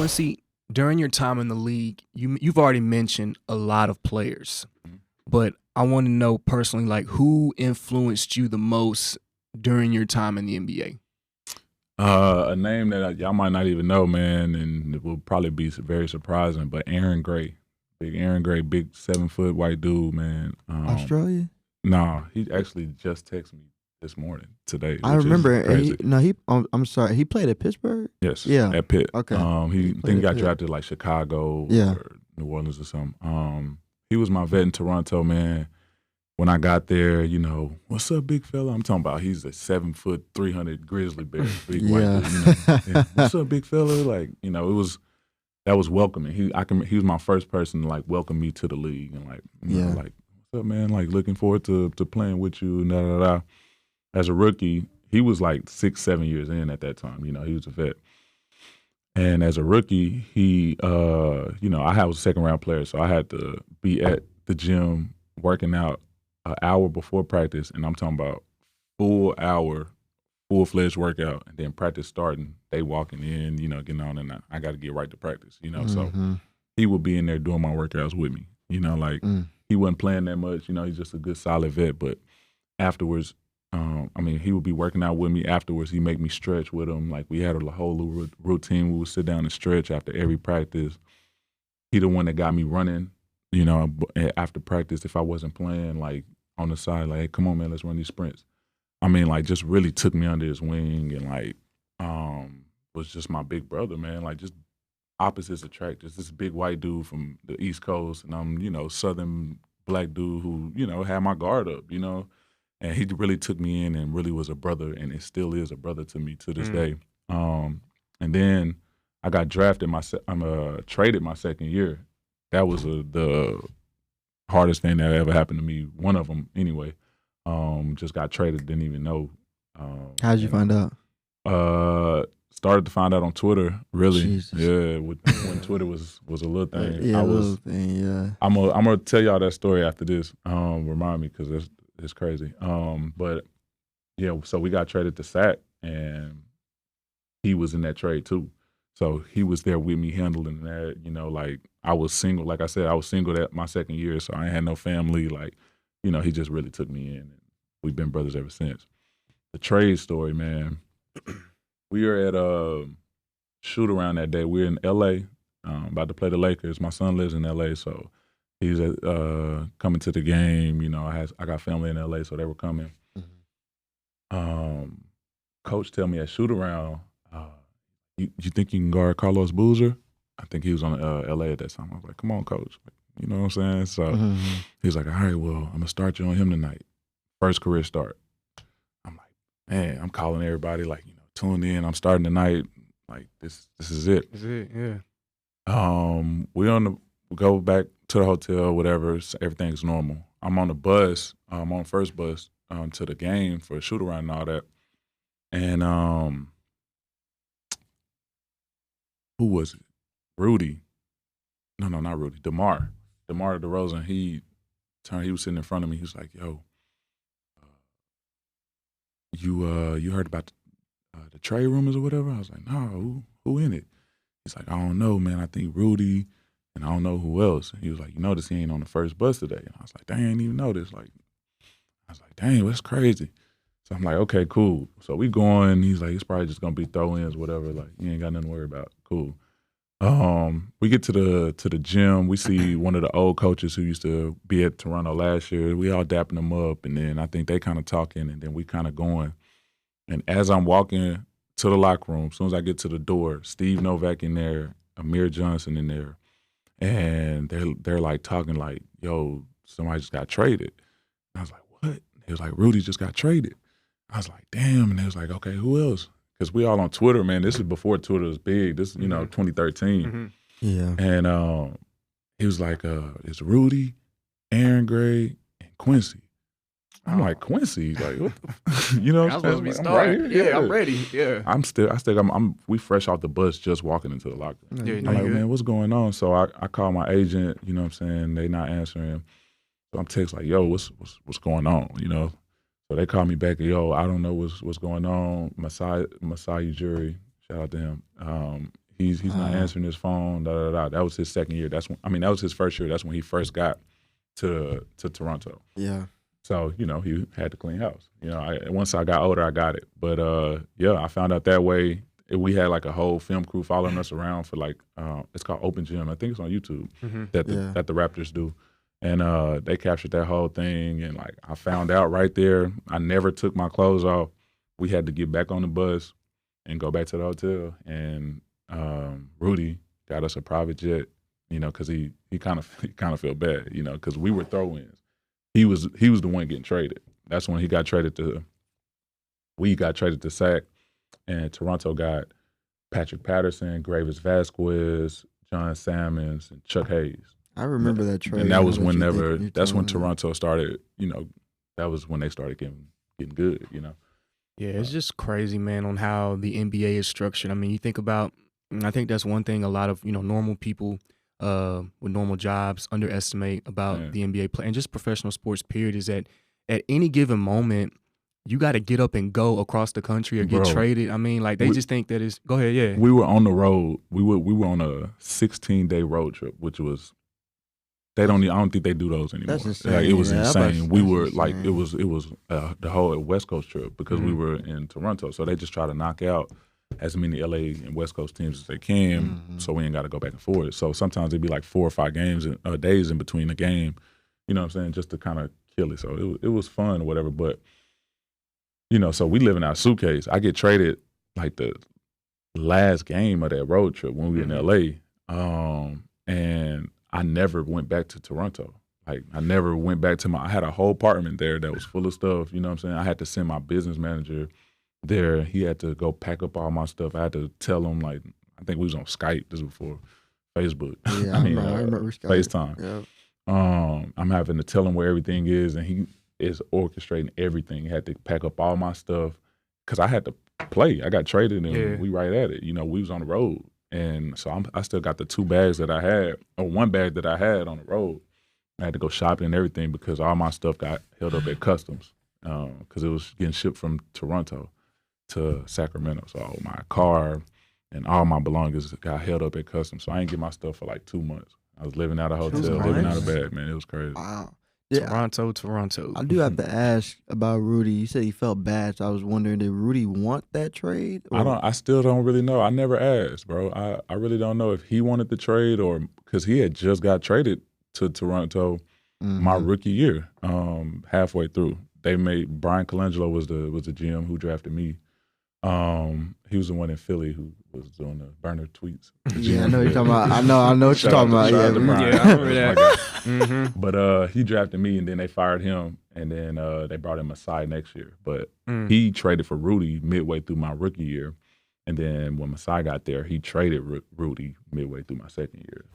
Quincy, during your time in the league, you've already mentioned a lot of players, but I want to know personally, like, who influenced you the most during your time in the NBA? A name that y'all might not even know, man, and it will probably be very surprising, but Aaron Gray. Big Aaron Gray, big 7-foot white dude, man. Australia? Nah, he actually just texted me this morning, today. I remember. Crazy. I'm sorry. He played at Pittsburgh? Yes. Yeah. At Pitt. Okay. He got drafted like Chicago or New Orleans or something. He was my vet in Toronto, man. When I got there, what's up, big fella? I'm talking about he's a 7-foot, 300 grizzly bear, big white dude. Yeah, what's up, big fella? Like, that was welcoming. He was my first person to like welcome me to the league and like, like, what's up, man? Like, looking forward to playing with you. Da da da. As a rookie, he was like 6-7 years in at that time. He was a vet. And as a rookie, he, I was a second round player, so I had to be at the gym working out an hour before practice, and I'm talking about full hour, full-fledged workout, and then practice starting, they walking in, getting on, and I got to get right to practice, So he would be in there doing my workouts with me, he wasn't playing that much, he's just a good, solid vet, but afterwards, he would be working out with me afterwards. He'd make me stretch with him. Like, we had a whole little routine. We would sit down and stretch after every practice. He the one that got me running, after practice if I wasn't playing, like, on the side, like, hey, come on, man, let's run these sprints. Just really took me under his wing and, like, was just my big brother, man. Like, just opposites attract. Just this big white dude from the East Coast, and I'm, Southern black dude who, had my guard up, And he really took me in and really was a brother, and it still is a brother to me to this day. And then I got drafted. Traded my second year. That was the hardest thing that ever happened to me. One of them, anyway. Just got traded. Didn't even know. How'd you find out? Started to find out on Twitter. Really, Jesus. Yeah. When Twitter was a little thing. Yeah, little thing. Yeah. I'm gonna tell y'all that story after this. Remind me because it's crazy. But yeah, so we got traded to SAC, and he was in that trade too. So he was there with me handling that. Like, I was single. Like I said, I was single that my second year, so I ain't had no family. Like, he just really took me in, and we've been brothers ever since. The trade story, man. We were at a shoot around that day. We're in L.A. About to play the Lakers. My son lives in L.A., so he's coming to the game. I got family in L.A., so they were coming. Coach tell me at shoot around, you think you can guard Carlos Boozer? I think he was on L.A. at that time. I was like, come on, coach. You know what I'm saying? So he was like, all right, well, I'm going to start you on him tonight. First career start. I'm like, man, I'm calling everybody, like, tune in. I'm starting tonight. Like, this is it. This is it, yeah. We go back to the hotel, whatever. So everything's normal. I'm on the bus. I'm on first bus to the game for a shoot around and all that. And who was it? Rudy. No, not Rudy. DeMar DeRozan. He was sitting in front of me. He was like, yo, you heard about the trade rumors or whatever? I was like, no, who in it? He's like, I don't know, man. I think Rudy, and I don't know who else. And he was like, you notice he ain't on the first bus today. And I was like, dang, I didn't even notice. Like, I was like, dang, that's crazy. So I'm like, okay, cool. So we going. He's like, it's probably just gonna be throw-ins, whatever. Like, you ain't got nothing to worry about. Cool. We get to the gym. We see one of the old coaches who used to be at Toronto last year. We all dapping them up, and then I think they kind of talking, and then we kind of going. And as I'm walking to the locker room, as soon as I get to the door, Steve Novak in there, Amir Johnson in there, and they're like talking like, yo, somebody just got traded. And I was like, what? He was like, Rudy just got traded. I was like, damn. And they was like, okay, who else? Because we all on Twitter, man. This is before Twitter was big. This, 2013. Yeah. And he was like, it's Rudy, Aaron Gray, and Quincy. I'm like, Quincy, like, what the you know what I'm saying? Supposed to be starting. Yeah, I'm ready. Yeah. We fresh off the bus just walking into the locker room. Yeah, I'm like, man, what's going on? So I call my agent, you know what I'm saying? They not answering. So I'm text like, yo, what's going on, So they call me back, yo, I don't know what's going on. Masai Ujiri, shout out to him. He's not answering his phone. Da da da. That was his second year. That was his first year. That's when he first got to Toronto. Yeah. So he had to clean house. Once I got older, I got it. But I found out that way. We had like a whole film crew following us around for like it's called Open Gym. I think it's on YouTube that the Raptors do. And they captured that whole thing, and like I found out right there. I never took my clothes off. We had to get back on the bus and go back to the hotel. And Rudy got us a private jet, because he kind of felt bad, because we were throw-ins. He was the one getting traded. That's when we got traded to SAC, and Toronto got Patrick Patterson, Gravis Vasquez, John Salmons, and Chuck Hayes. I remember that trade. And that was when Toronto started, that was when they started getting good, Yeah, it's just crazy, man, on how the NBA is structured. I mean, you think about, I think that's one thing a lot of, normal people with normal jobs underestimate about the NBA play and just professional sports period is that at any given moment, you got to get up and go across the country or get traded. I mean, like they just think that it's, go ahead, yeah. We were on the road. We were on a 16-day road trip, which was, I don't think they do those anymore. That's insane. Like, it was insane. We were like, it was the whole West Coast trip because we were in Toronto. So they just try to knock out as many LA and West Coast teams as they can, so we ain't got to go back and forth. So sometimes it'd be like 4 or 5 days in between the game, you know what I'm saying, just to kind of kill it. So it was fun or whatever. But, so we live in our suitcase. I get traded like the last game of that road trip when we were in LA. And I never went back to Toronto. Like, I never went back to I had a whole apartment there that was full of stuff, you know what I'm saying? I had to send my business manager there. He had to go pack up all my stuff. I had to tell him, like, I think we was on Skype. This was before Facebook. Yeah, I remember Skype. FaceTime. Yep. I'm having to tell him where everything is, and he is orchestrating everything. He had to pack up all my stuff because I had to play. I got traded, and we right at it. We was on the road. And so I still got the 2 bags that I had, or 1 bag that I had on the road. I had to go shopping and everything because all my stuff got held up at customs because it was getting shipped from Toronto to Sacramento. So my car and all my belongings got held up at customs. So I didn't get my stuff for like 2 months. I was living out of a hotel, living out of bed, man. It was crazy. Wow. Yeah, Toronto. I do have to ask about Rudy. You said he felt bad, so I was wondering, did Rudy want that trade? I still don't really know. I never asked, bro. I really don't know if he wanted the trade or because he had just got traded to Toronto my rookie year, halfway through. They made Brian Colangelo was the GM who drafted me. He was the one in Philly who was doing the burner tweets. Yeah, I know you're talking about. I know what you're talking about. Yeah, I remember that. But he drafted me, and then they fired him, and then they brought in Masai next year. But he traded for Rudy midway through my rookie year, and then when Masai got there, he traded Rudy midway through my second year.